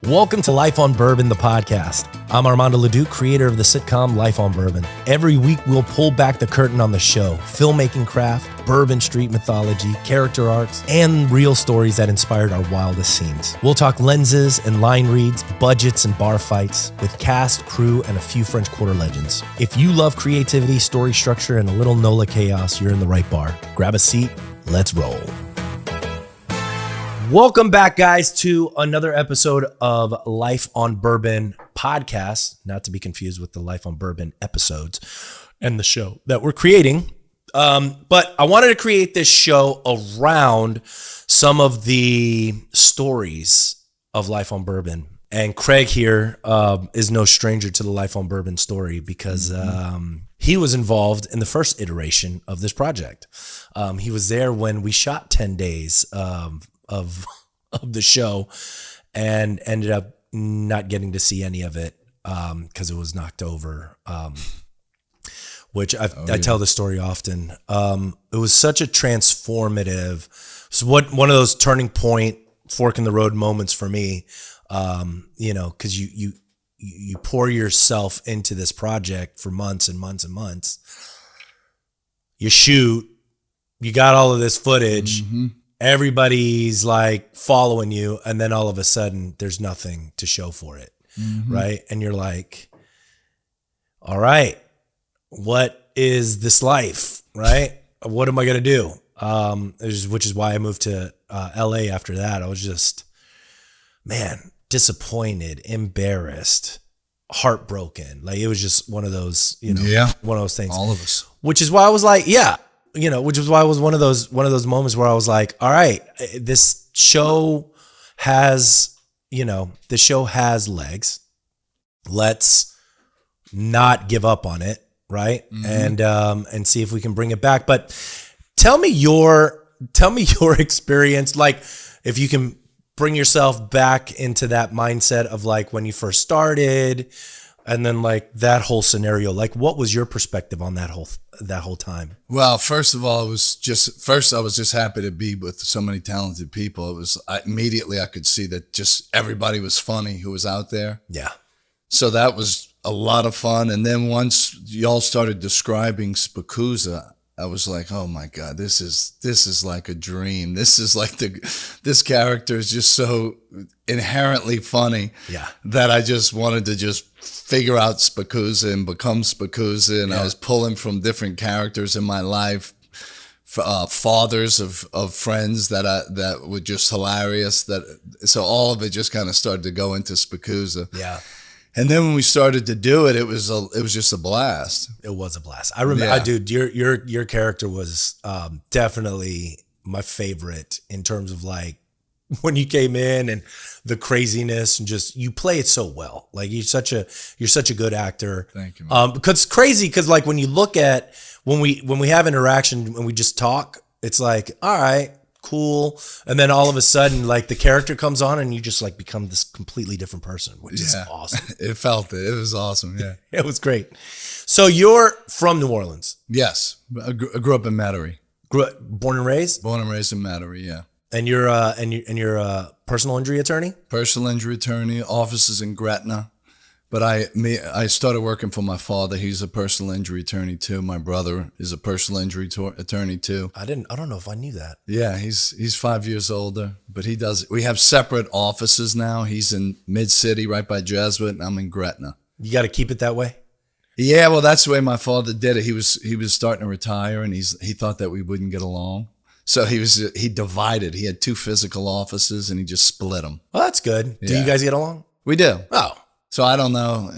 Welcome to Life on Bourbon, the podcast. I'm Armando Leduc, creator of the sitcom Life on Bourbon. Every week, we'll pull back the curtain on the show, filmmaking craft, Bourbon Street mythology, character arcs, and real stories that inspired our wildest scenes. We'll talk lenses and line reads, budgets and bar fights, with cast, crew, and a few French Quarter legends. If you love creativity, story structure, and a little NOLA chaos, you're in the right bar. Grab a seat, let's roll. Welcome back, guys, to another episode of Life on Bourbon podcast, not to be confused with the Life on Bourbon episodes and the show that we're creating. But I wanted to create this show around some of the stories of Life on Bourbon. And Craig here is no stranger to the Life on Bourbon story because he was involved in the first iteration of this project. He was there when we shot 10 days of the show and ended up not getting to see any of it because it was knocked over, which I tell the story often. It was such a transformative, one of those turning point, fork in the road moments for me, because you pour yourself into this project for months and months and months. You shoot, you got all of this footage. Mm-hmm. Everybody's like following you, and then all of a sudden there's nothing to show for it, right? And you're like, all right, what is this life, right? What am I going to do? Which is why I moved to LA after that. I was just, man, disappointed, embarrassed, heartbroken. Like, it was just one of those, one of those things. All of us. Which is why I was like, which is why it was one of those moments where I was like, all right, this show has legs. Let's not give up on it, right? Mm-hmm. And see if we can bring it back. But tell me your experience, like if you can bring yourself back into that mindset of like when you first started, and then like that whole scenario. Like, what was your perspective on that whole time? Well, first of all, I was just happy to be with so many talented people. Immediately I could see that just everybody was funny who was out there. Yeah. So that was a lot of fun. And then once y'all started describing Spacuzza, I was like, oh my God, this is like a dream. This is like this character is just so inherently funny that I just wanted to just figure out Spacuzza and become Spacuzza. And I was pulling from different characters in my life, fathers of friends that were just hilarious. So all of it just kind of started to go into Spacuzza. Yeah. And then when we started to do it, it was just a blast. It was a blast. I remember, dude, your character was definitely my favorite in terms of like when you came in and the craziness and just you play it so well. Like you're such a good actor. Thank you, man. Because it's crazy because like when you look at when we have interaction when we just talk, it's like, all right, cool, and then all of a sudden like the character comes on and you just like become this completely different person, which is awesome. It was awesome. Yeah. It was great. So you're from New Orleans? Yes, I grew up in Metairie. Born and raised in Metairie. Yeah. And you're a personal injury attorney? Personal injury attorney, offices in Gretna. But I started working for my father. He's a personal injury attorney too. My brother is a personal injury attorney too. I don't know if I knew that. Yeah, he's 5 years older, but we have separate offices now. He's in Mid-City right by Jesuit, and I'm in Gretna. You got to keep it that way? Yeah, well, that's the way my father did it. He was starting to retire, and he thought that we wouldn't get along. So he divided. He had two physical offices, and he just split them. Well, that's good. Yeah. Do you guys get along? We do. Oh. So I don't know.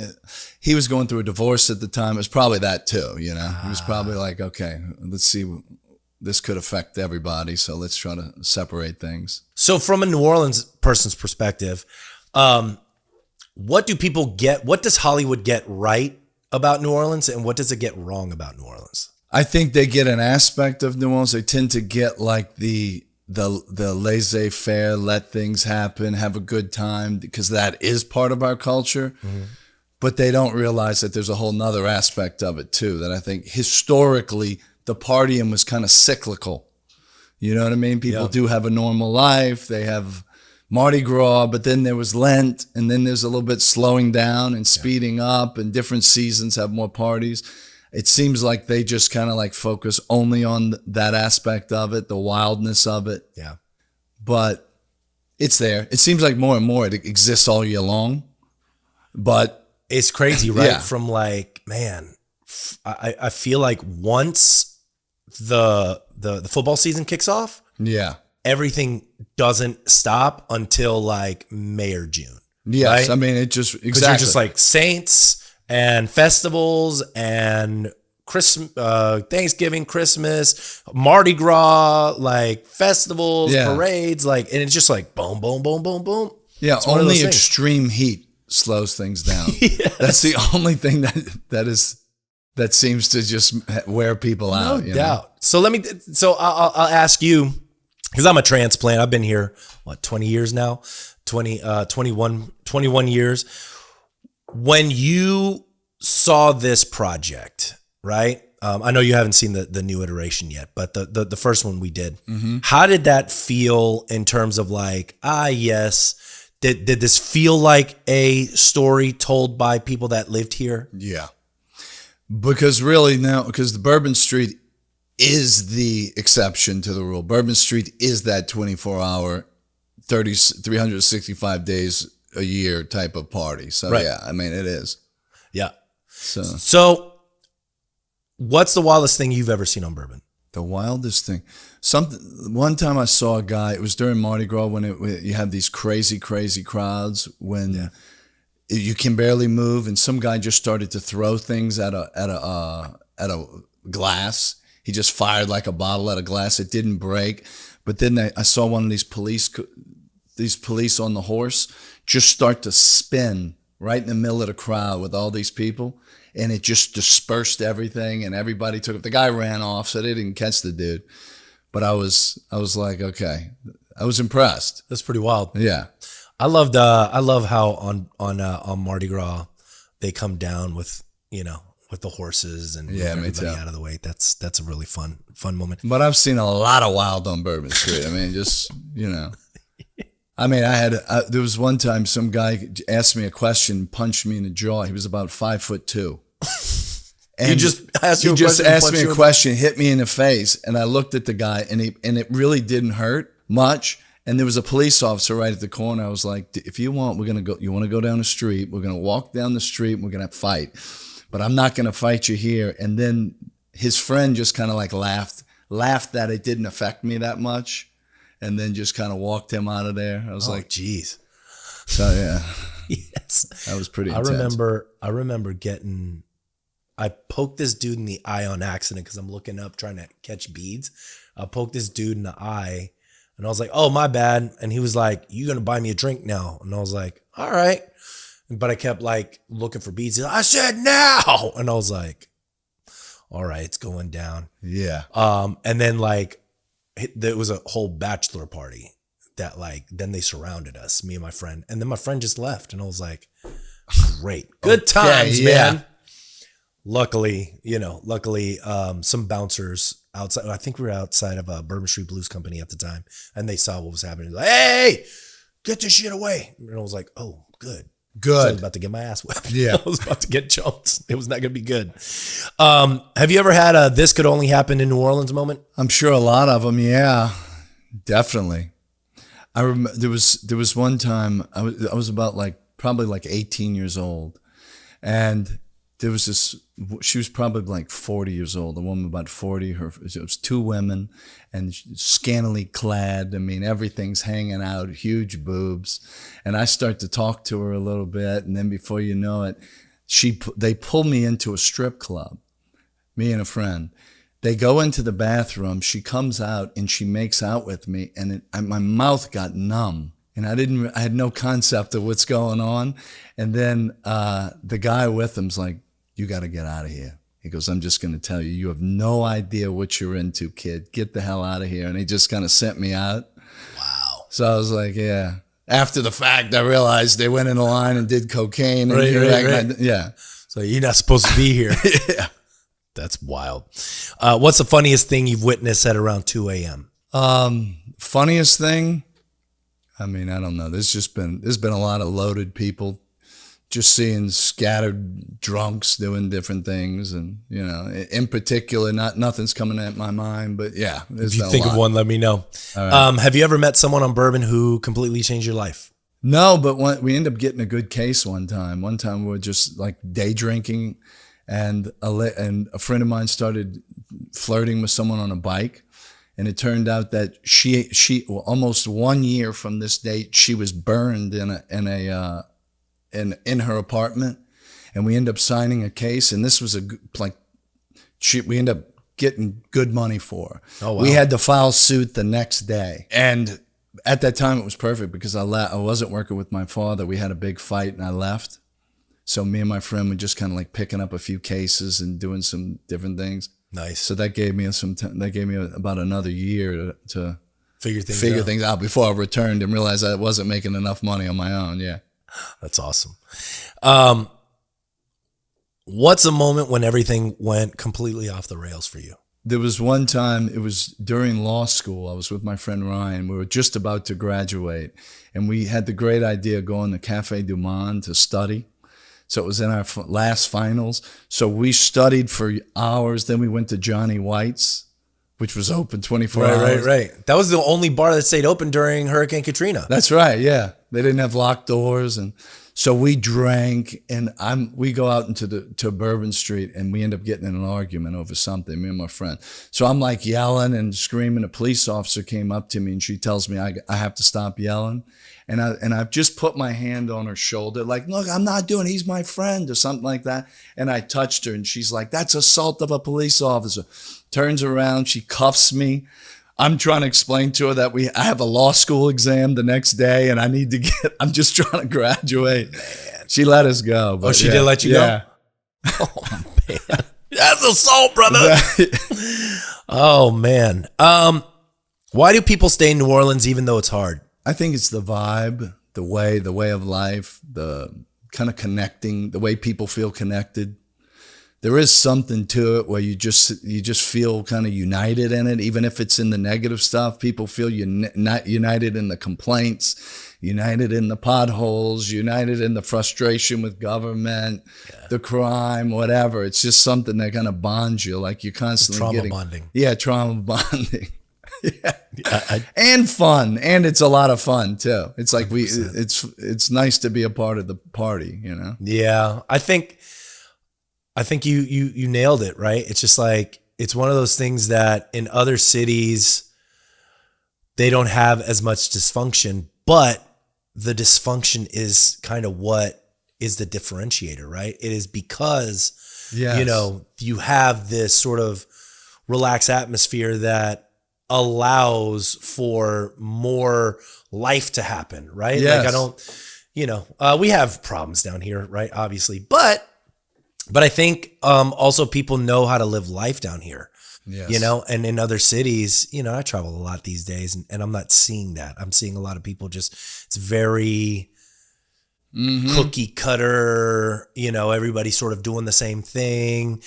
He was going through a divorce at the time. It was probably that too, He was probably like, okay, let's see. This could affect everybody, so let's try to separate things. So from a New Orleans person's perspective, what do people get? What does Hollywood get right about New Orleans, and what does it get wrong about New Orleans? I think they get an aspect of New Orleans. They tend to get like the laissez-faire, let things happen, have a good time, because that is part of our culture. Mm-hmm. But they don't realize that there's a whole nother aspect of it too, that I think historically the partying was kind of cyclical. You know what I mean? People do have a normal life. They have Mardi Gras, but then there was Lent, and then there's a little bit slowing down and speeding up, and different seasons have more parties. It seems like they just kind of like focus only on that aspect of it, the wildness of it. Yeah. But it's there. It seems like more and more it exists all year long. But it's crazy, right? Yeah. From like, man, I feel like once the football season kicks off, yeah. everything doesn't stop until like May or June. Yes. Right? I mean, it just, exactly. Because you're just like saints and festivals and Christmas, Thanksgiving, Christmas, Mardi Gras, like festivals, parades, like, and it's just like boom, boom, boom, boom, boom. Yeah. Only extreme heat slows things down. Yes. That's the only thing that seems to just wear people out. No doubt. So I'll ask you, because I'm a transplant. I've been here, 20 years now, 21 years. When you saw this project, right? I know you haven't seen the new iteration yet, but the first one we did, how did that feel in terms of like, yes, did this feel like a story told by people that lived here? Yeah. Because the Bourbon Street is the exception to the rule. Bourbon Street is that 24-hour, 365 days a year type of party. So yeah, I mean, it is. Yeah. So what's the wildest thing you've ever seen on Bourbon? The wildest thing. One time I saw a guy, it was during Mardi Gras when you have these crazy, crazy crowds when you can barely move, and some guy just started to throw things at a glass. He just fired like a bottle at a glass. It didn't break. But then I saw one of these police on the horse just start to spin right in the middle of the crowd with all these people. And it just dispersed everything, and everybody took it. The guy ran off, so they didn't catch the dude. But I was like, okay. I was impressed. That's pretty wild. Yeah. I love how on Mardi Gras they come down with the horses and move everybody out of the way. That's a really fun moment. But I've seen a lot of wild on Bourbon Street. I mean, just I mean, there was one time some guy asked me a question, punched me in the jaw. He was about 5'2". And he just asked me a question, hit me in the face, and I looked at the guy, and it really didn't hurt much. And there was a police officer right at the corner. I was like, if you want, we're gonna go. You want to go down the street? We're gonna walk down the street. And we're gonna fight, but I'm not gonna fight you here. And then his friend just kind of like laughed that it didn't affect me that much. And then just kind of walked him out of there. I was like, geez. So yeah. Yes. That was pretty intense. I remember I poked this dude in the eye on accident because I'm looking up trying to catch beads. I poked this dude in the eye and I was like, oh, my bad. And he was like, you going to buy me a drink now? And I was like, all right. But I kept like looking for beads. I said, now. And I was like, all right, it's going down. Yeah. And then like, there was a whole bachelor party that like, then they surrounded us, me and my friend. And then my friend just left. And I was like, great. Good times, man. Luckily, some bouncers outside, I think we were outside of a Bourbon Street Blues Company at the time. And they saw what was happening. Like, hey, get this shit away. And I was like, oh, good. So I was about to get my ass whipped. Yeah. I was about to get jumped. It was not going to be good. Have you ever had a "this could only happen in New Orleans" moment? I'm sure a lot of them. Yeah, definitely. I remember there was one time I was about probably 18 years old, and there was this. She was probably like 40 years old. A woman about 40. It was two women, and scantily clad. I mean, everything's hanging out, huge boobs. And I start to talk to her a little bit, and then before you know it, they pull me into a strip club. Me and a friend. They go into the bathroom. She comes out and she makes out with me, and my mouth got numb. And I had no concept of what's going on. And then the guy with him's like, you got to get out of here. He goes, I'm just going to tell you, you have no idea what you're into, kid. Get the hell out of here. And he just kind of sent me out. Wow. So I was like, yeah. After the fact, I realized they went in a line and did cocaine. And Right. Yeah. So you're not supposed to be here. Yeah. That's wild. What's the funniest thing you've witnessed at around 2 a.m.? Funniest thing? I mean, I don't know. There's been a lot of loaded people. Just seeing scattered drunks doing different things, and in particular, nothing's coming at my mind. But yeah, if you think of one, let me know. Right. Have you ever met someone on Bourbon who completely changed your life? No, but we ended up getting a good case one time. One time we were just like day drinking, and a friend of mine started flirting with someone on a bike. And it turned out that she almost 1 year from this date, she was burned in her apartment, and we ended up signing a case. And this was we ended up getting good money for her. Oh, wow. We had to file suit the next day, and at that time it was perfect because I wasn't working with my father. We had a big fight, and I left. So me and my friend were just kind of like picking up a few cases and doing some different things. Nice. So that gave me about another year to figure things out before I returned and realized I wasn't making enough money on my own. Yeah. That's awesome. What's a moment when everything went completely off the rails for you? There was one time, it was during law school. I was with my friend Ryan. We were just about to graduate, and we had the great idea of going to Cafe Du Monde to study. So it was in our last finals. So we studied for hours. Then we went to Johnny White's, which was open 24 hours. Right. That was the only bar that stayed open during Hurricane Katrina. That's right, yeah. They didn't have locked doors. And so we drank, and we go out to Bourbon Street, and we end up getting in an argument over something, me and my friend. So I'm like yelling and screaming. A police officer came up to me, and she tells me I have to stop yelling. And I've just put my hand on her shoulder, like, look, I'm not doing, he's my friend, or something like that. And I touched her, and she's like, that's assault of a police officer. Turns around, she cuffs me. I'm trying to explain to her that I have a law school exam the next day, and I'm just trying to graduate. Man. She let us go. But she did let you go? Oh, man. That's assault, brother. Oh, man. Why do people stay in New Orleans even though it's hard? I think it's the vibe, the way of life, the kind of connecting, the way people feel connected. There is something to it where you just feel kind of united in it, even if it's in the negative stuff. People feel united in the complaints, united in the potholes, united in the frustration with government, the crime, whatever. It's just something that kind of bonds you, like you're constantly trauma bonding. Yeah, trauma bonding. Yeah. And fun, and it's a lot of fun too. It's like 100%. It's nice to be a part of the party, Yeah, I think you nailed it, right? It's just like, it's one of those things that in other cities they don't have as much dysfunction, but the dysfunction is kind of what is the differentiator, right? It is because you have this sort of relaxed atmosphere that allows for more life to happen, right? Yes. Like we have problems down here, right? Obviously, but I think also people know how to live life down here, yes. And in other cities, I travel a lot these days, and I'm not seeing that. I'm seeing a lot of people it's very cookie cutter, everybody sort of doing the same thing,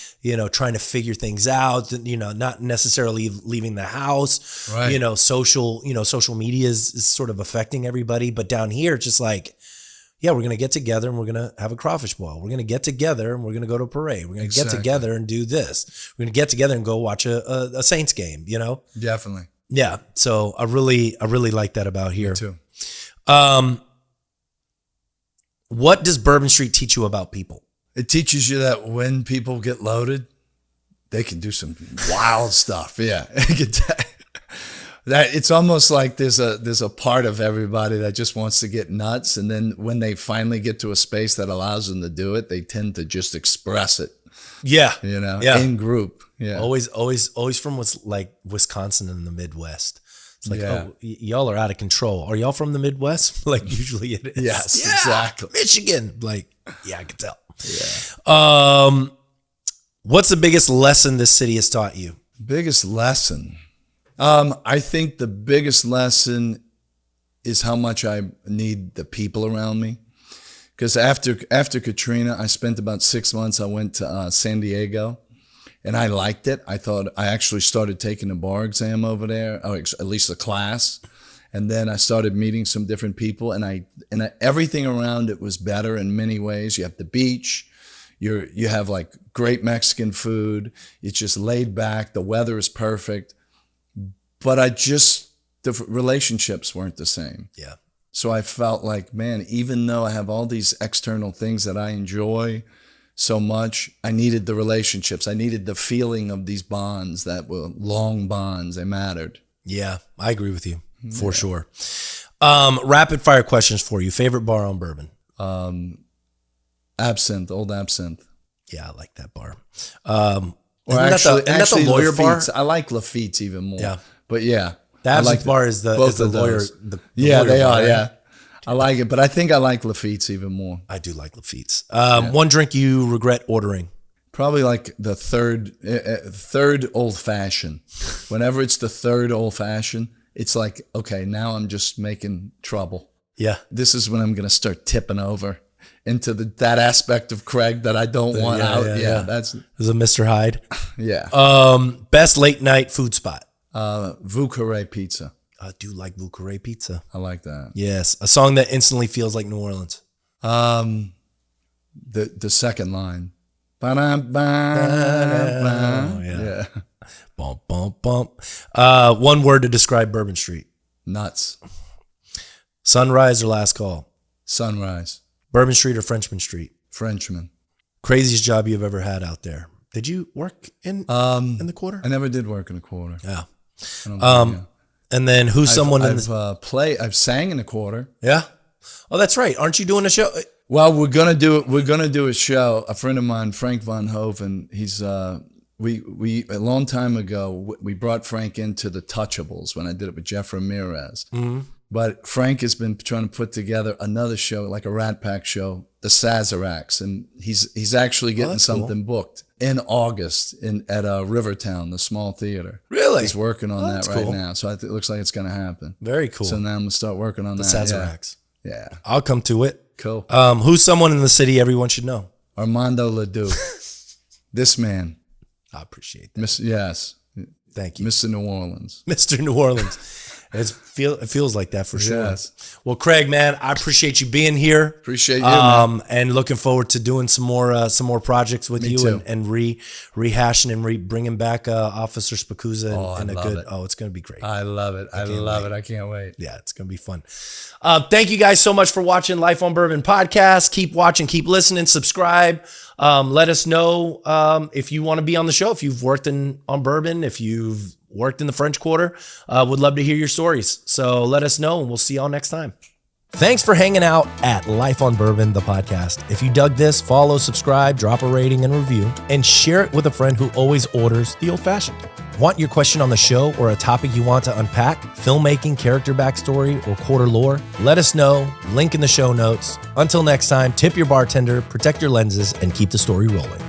trying to figure things out, not necessarily leaving the house, right. Social media is sort of affecting everybody. But down here, it's just like, yeah, we're going to get together and we're going to have a crawfish boil. We're going to get together and we're going to go to a parade. We're going to get together and do this. We're going to get together and go watch a Saints game, Definitely. Yeah. So I really like that about here. Me too. What does Bourbon Street teach you about people? It teaches you that when people get loaded, they can do some wild stuff. Yeah. That it's almost like there's a part of everybody that just wants to get nuts, and then when they finally get to a space that allows them to do it, they tend to just express it. Yeah, in group. Yeah, always from Wisconsin and the Midwest. It's like, y'all are out of control. Are y'all from the Midwest? Like usually it is. Yes, exactly. Michigan. Like, yeah, I can tell. Yeah. What's the biggest lesson this city has taught you? Biggest lesson. I think the biggest lesson is how much I need the people around me. Because after Katrina, I spent about 6 months. I went to San Diego, and I liked it. I actually started taking a bar exam over there, or at least a class. And then I started meeting some different people, and everything around it was better in many ways. You have the beach, you have like great Mexican food. It's just laid back. The weather is perfect, but the relationships weren't the same. Yeah. So I felt like, man, even though I have all these external things that I enjoy so much, I needed the relationships. I needed the feeling of these bonds that were long bonds. They mattered. Yeah, I agree with you for sure. Rapid fire questions for you. Favorite bar on Bourbon? Absinthe, Old Absinthe. Yeah, I like that bar. Or isn't that the lawyer bar? I like Lafitte's even more. Yeah. But yeah. The Absinthe bar is the lawyer. The yeah, lawyer they bar, are, right? yeah. I like it, but I think I like Lafitte's even more. I do like Lafitte's. One drink you regret ordering? Probably like the third old fashioned. Whenever it's the third old fashioned, it's like, okay, now I'm just making trouble. Yeah. This is when I'm going to start tipping over into that aspect of Craig that I don't want out. Yeah, that's is a Mr. Hyde. Yeah. Best late night food spot? Vous Carré Pizza. I do like Vous Carré Pizza. I like that. Yes. A song that instantly feels like New Orleans. The second line. Ba-da-ba, Oh, yeah. Bump, bump, bump. One word to describe Bourbon Street. Nuts. Sunrise or last call? Sunrise. Bourbon Street or Frenchman Street? Frenchman. Craziest job you've ever had out there? Did you work in the quarter? I never did work in a quarter. Yeah. I don't think, And then who's someone in I've sang in a quarter. Yeah. Oh, that's right. Aren't you doing a show? Well, we're gonna do a show. A friend of mine, Frank Von Hoven, he's we a long time ago we brought Frank into the Touchables when I did it with Jeff Ramirez. Mm-hmm. But Frank has been trying to put together another show, like a Rat Pack show, the Sazeracs, and he's actually getting something booked in August at Rivertown, the small theater. Really? He's working on that right cool. now, so it looks like it's going to happen. Very cool. So now I'm going to start working on the that. Sazeracs. Yeah. I'll come to it. Cool. Who's someone in the city everyone should know? Armando Leduc. This man. I appreciate that. Yes. Thank you. Mr. New Orleans. Mr. New Orleans. It feels like that for sure. Yes. Well, Craig, man, I appreciate you being here. Appreciate you, man. And looking forward to doing some more projects with you too. and rehashing and bringing back Officer Spacuzza and a good. It. Oh, it's gonna be great. I love it. I love it. I can't wait. Yeah, it's gonna be fun. Thank you guys so much for watching Life on Bourbon podcast. Keep watching, keep listening, subscribe. Let us know if you want to be on the show, if you've worked on bourbon, if you've worked in the French Quarter. Would love to hear your stories. So let us know, and we'll see y'all next time. Thanks for hanging out at Life on Bourbon, the podcast. If you dug this, follow, subscribe, drop a rating and review, and share it with a friend who always orders the old-fashioned. Want your question on the show or a topic you want to unpack? Filmmaking, character backstory, or quarter lore? Let us know. Link in the show notes. Until next time, tip your bartender, protect your lenses, and keep the story rolling.